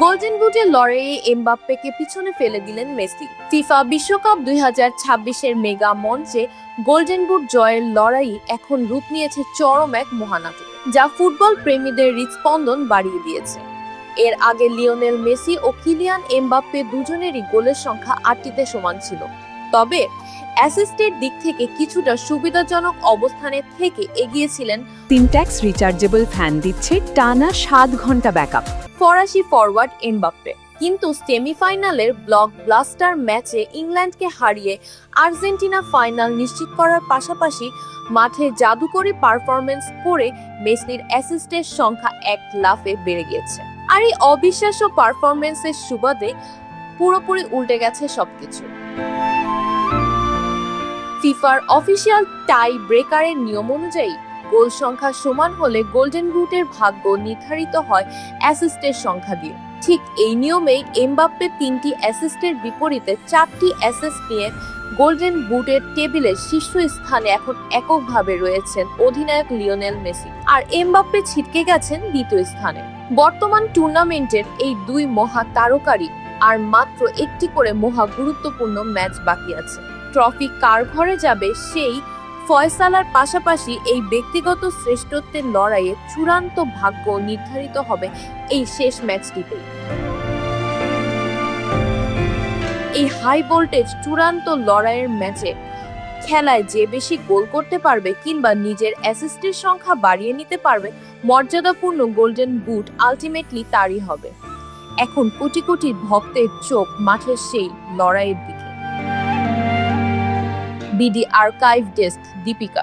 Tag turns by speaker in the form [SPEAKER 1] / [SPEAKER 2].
[SPEAKER 1] Golden বুটের লড়াইয়ে এমবাপ্পেকে পিছনে ফেলে দিলেন মেসি। ফিফা বিশ্বকাপ 2026-এর মেগা মঞ্চে গোল্ডেন বুট জয়ের লড়াই এখন রূপ নিয়েছে চরম এক মহানাটক, যা ফুটবল প্রেমীদের হৃদস্পন্দন বাড়িয়ে দিয়েছে। এর আগে লিওনেল মেসি ও কিলিয়ান এমবাপ্পে দুজনেরই গোলের সংখ্যা 8টিতে সমান ছিল, তবে অ্যাসিস্টের দিক থেকে কিছুটা সুবিধাজনক অবস্থানে থেকে এগিয়েছিলেন।
[SPEAKER 2] সিনট্যাক্স রিচার্জেবল ফ্যান দিচ্ছে টানা 7 ঘন্টা ব্যাকআপ।
[SPEAKER 1] ফরাসি ফরওয়ার্ড এমবাপ্পে কিন্তু সেমিফাইনালের ব্লকবাস্টার ম্যাচে ইংল্যান্ডকে হারিয়ে আর্জেন্টিনা ফাইনাল নিশ্চিত করার পাশাপাশি মাঠে জাদুকরী পারফরমেন্স করে মেসির অ্যাসিস্টের সংখ্যা এক লাফে বেড়ে গিয়েছে। আর এই অবিশ্বাস্য পারফরমেন্সের সুবাদে পুরোপুরি উল্টে গেছে সবকিছু। ফিফার অফিসিয়াল টাই ব্রেকারের নিয়ম অনুযায়ী গোল সংখ্যা সমান হলে গোল্ডেন বুটের ভাগ্য নির্ধারিত হয় অ্যাসিস্টের সংখ্যা দিয়ে। ঠিক এই নিয়মেই এমবাপ্পে 3টি অ্যাসিস্টের বিপরীতে 4টি অ্যাসিস্ট নিয়ে গোল্ডেন বুটের টেবিলের শীর্ষস্থানে এখন এককভাবে রয়েছেন অধিনায়ক লিওনেল মেসি, আর এমবাপ্পে ছিটকে গেছেন দ্বিতীয় স্থানে। বর্তমান টুর্নামেন্টের এই দুই মহা তারকারই আর মাত্র একটি করে মহা গুরুত্বপূর্ণ ম্যাচ বাকি আছে। ট্রফি কার ঘরে যাবে সেই ফয়সালার পাশাপাশি এই ব্যক্তিগত শ্রেষ্ঠত্বের লড়াইয়ে চূড়ান্ত ভাগ্য নির্ধারিত হবে এই শেষ ম্যাচটিতে। এই হাই ভোল্টেজ চূড়ান্ত লড়াইয়ের ম্যাচে খেলায় যে বেশি গোল করতে পারবে কিংবা নিজের অ্যাসিস্টের সংখ্যা বাড়িয়ে নিতে পারবে, মর্যাদাপূর্ণ গোল্ডেন বুট আলটিমেটলি তারই হবে। এখন কোটি কোটি ভক্তের চোখ মাঠের সেই লড়াইয়ের দিকে। BD archive desk, Deepika.